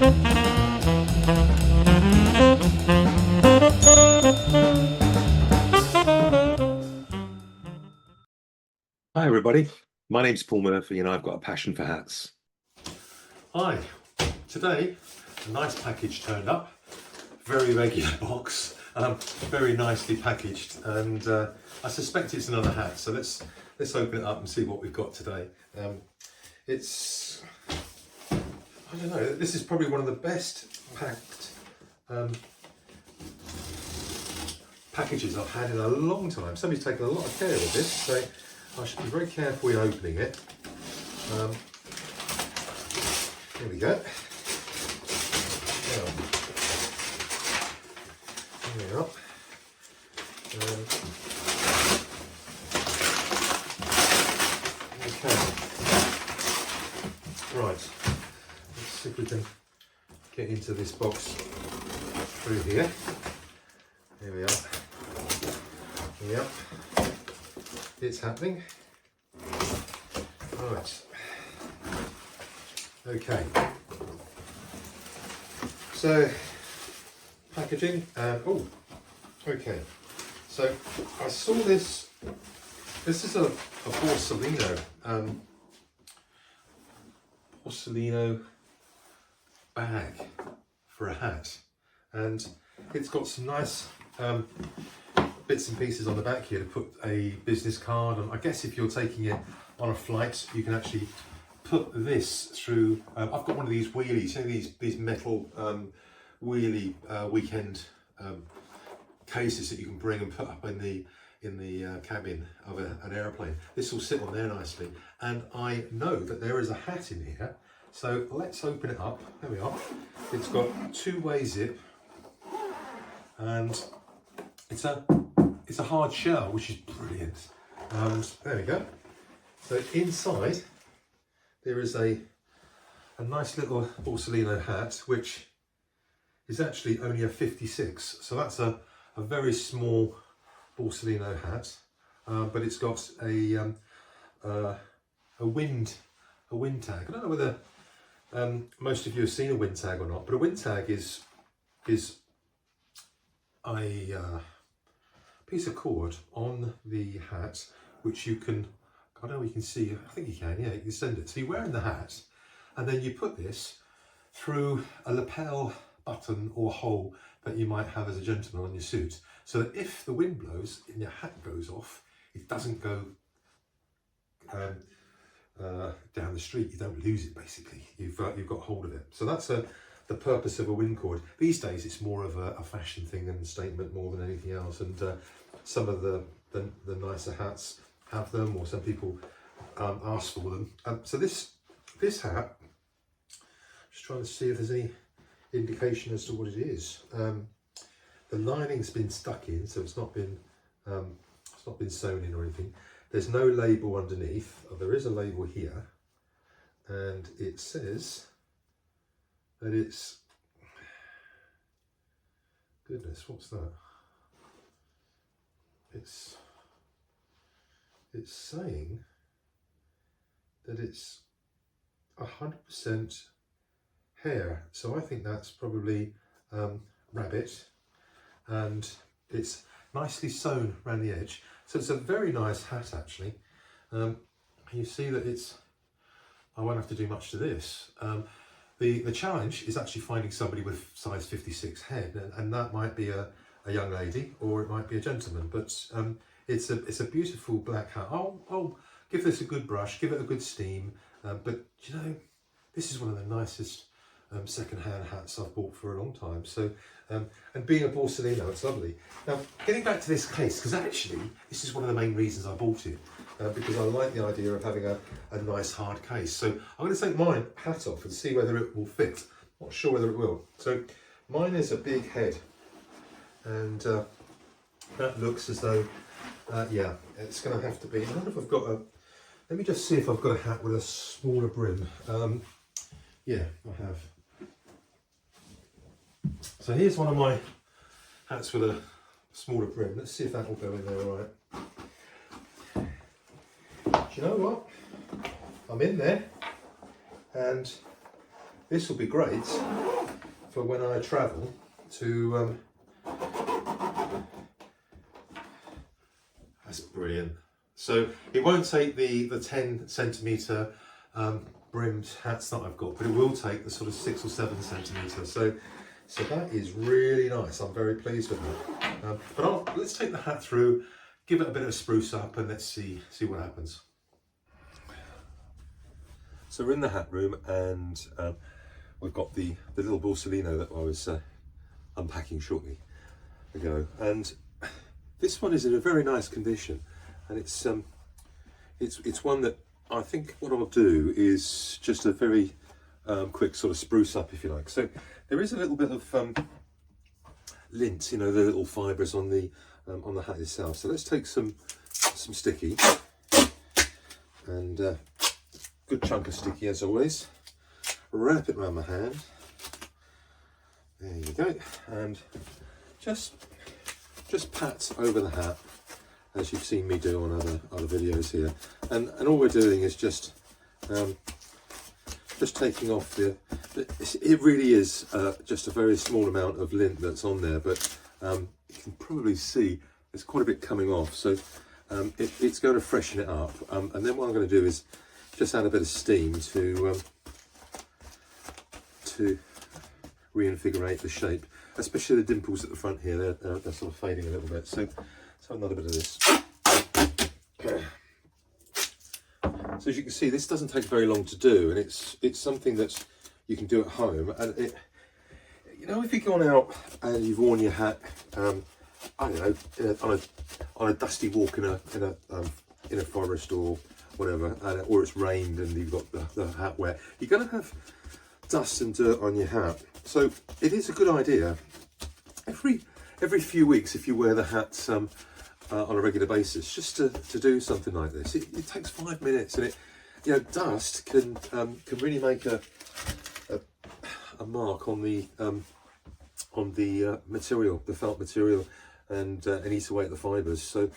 Hi everybody, my name's Paul Murphy and I've got a passion for hats. Hi, today a nice package turned up, very regular box, very nicely packaged, and I suspect it's another hat, so let's open it up and see what we've got today. It's, I don't know, this is probably one of the best packed packages I've had in a long time. Somebody's taken a lot of care with this, so I should be very careful in opening it. Here we go. Now, here we are. Okay. Right. Let's see if we can get into this box through here. Here we are. Yep. It's happening. Right. Okay. So, packaging. Oh, okay. So I saw this. This is a Borsalino bag for a hat, and it's got some nice bits and pieces on the back here to put a business card on. I guess if you're taking it on a flight, you can actually put this through. I've got one of these wheelies, you know, these metal wheelie weekend cases that you can bring and put up in the cabin of an aeroplane. This will sit on there nicely, and I know that there is a hat in here, so let's open it up. There we are. It's got two-way zip, and it's a hard shell, which is brilliant. There we go. So inside there is a nice little Borsalino hat, which is actually only a 56. So that's a very small Borsalino hat, but it's got a wind tag. I don't know whether most of you have seen a wind tag or not, but a wind tag is a piece of cord on the hat, which you can, I don't know if you can see, I think you can, yeah, you can send it. So you're wearing the hat, and then you put this through a lapel button or hole that you might have as a gentleman on your suit, so that if the wind blows and your hat goes off, it doesn't go down the street. You don't lose it, basically. You've got hold of it. So that's the purpose of a wind cord. These days it's more of a fashion thing and statement more than anything else, and some of the nicer hats have them, or some people ask for them. So this hat, just trying to see if there's any indication as to what it is. The lining's been stuck in, so it's not been sewn in or anything. There's no label underneath. There is a label here, and it says that it's, goodness, what's that? It's saying that it's 100% hair. So I think that's probably rabbit, and it's nicely sewn around the edge. So it's a very nice hat, actually. You see that it's, I won't have to do much to this. The challenge is actually finding somebody with size 56 head, and that might be a young lady, or it might be a gentleman, but it's a beautiful black hat. I'll give this a good brush, give it a good steam, but you know, this is one of the nicest second-hand hats I've bought for a long time. So, and being a Borsalino, it's lovely. Now, getting back to this case, because actually this is one of the main reasons I bought it, because I like the idea of having a nice hard case. So I'm going to take my hat off and see whether it will fit. Not sure whether it will. So mine is a big head, and that looks as though, yeah, it's going to have to be. I don't know if I've got a. Let me just see if I've got a hat with a smaller brim. Yeah, I have. So here's one of my hats with a smaller brim. Let's see if that will go in there all right. Do you know what? I'm in there, and this will be great for when I travel to. That's brilliant. So it won't take the 10 centimetre brimmed hats that I've got, but it will take the sort of 6 or 7 centimetre. So that is really nice. I'm very pleased with that. But let's take the hat through, give it a bit of a spruce up, and let's see what happens. So we're in the hat room, and we've got the little Borsalino that I was unpacking shortly ago, and this one is in a very nice condition, and it's one that I think what I'll do is just a very quick sort of spruce up, if you like. So there is a little bit of lint, you know, the little fibres on the hat itself. So let's take some sticky, and good chunk of sticky as always. Wrap it around my hand. There you go, and just pat over the hat, as you've seen me do on other videos here. And all we're doing is just taking off it really is just a very small amount of lint that's on there, but you can probably see there's quite a bit coming off. So it's going to freshen it up. And then what I'm going to do is just add a bit of steam to reinvigorate the shape, especially the dimples at the front here. They're sort of fading a little bit. So another bit of this. So as you can see, this doesn't take very long to do, and it's something that you can do at home. And you know, if you've gone out and you've worn your hat, I don't know, on a dusty walk in a forest or whatever, or it's rained and you've got the hat wet, you're going to have dust and dirt on your hat. So it is a good idea every few weeks, if you wear the hat on a regular basis, just to do something like this. It takes 5 minutes, and dust can really make a mark on the material, the felt material, and eat away at the fibres. So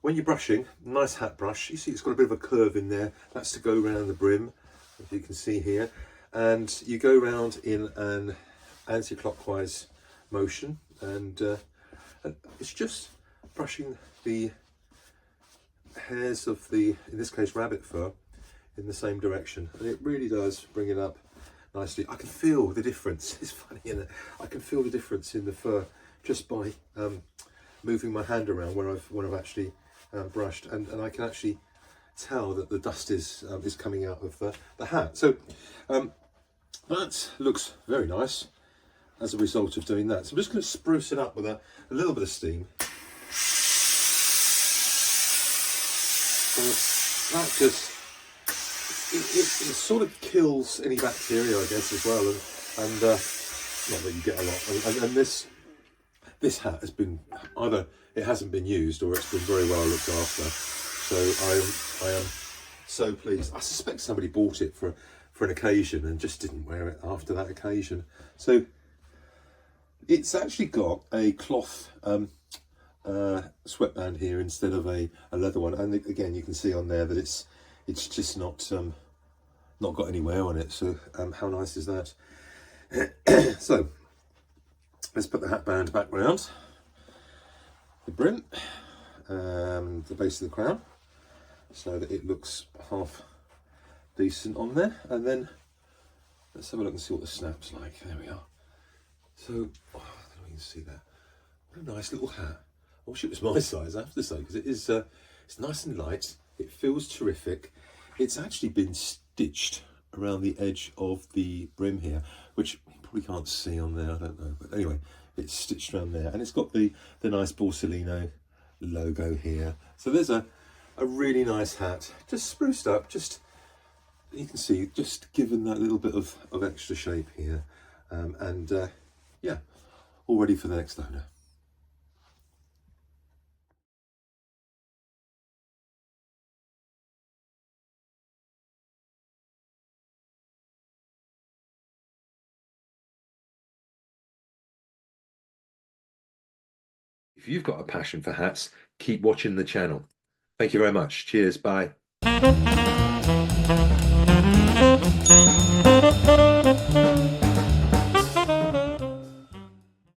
when you're brushing, nice hat brush. You see it's got a bit of a curve in there. That's to go around the brim, as you can see here, and you go round in an anti-clockwise motion, and it's just brushing the hairs of in this case, rabbit fur in the same direction, and it really does bring it up nicely. I can feel the difference. It's funny, isn't it? I can feel the difference in the fur just by moving my hand around when I've actually brushed, and I can actually tell that the dust is coming out of the hat. So that looks very nice as a result of doing that. So I'm just going to spruce it up with a little bit of steam. So that just it sort of kills any bacteria, I guess, as well, and not that you get a lot. And this hat has been either it hasn't been used or it's been very well looked after. So I am so pleased. I suspect somebody bought it for an occasion and just didn't wear it after that occasion. So it's actually got a cloth sweatband here instead of a leather one, and again you can see on there that it's just not got any wear on it. So how nice is that? So let's put the hat band back round the brim and the base of the crown so that it looks half decent on there, and then let's have a look and see what the snap's like. There we are. So I don't know if you can see that. What a nice little hat. I wish it was my size, I have to say, because it is it's nice and light. It feels terrific. It's actually been stitched around the edge of the brim here, which you probably can't see on there, I don't know, but anyway, it's stitched around there, and it's got the nice Borsalino logo here. So there's a really nice hat, just spruced up, just you can see, just given that little bit of extra shape here, and yeah, all ready for the next owner. If you've got a passion for hats, keep watching the channel. Thank you very much. Cheers. Bye.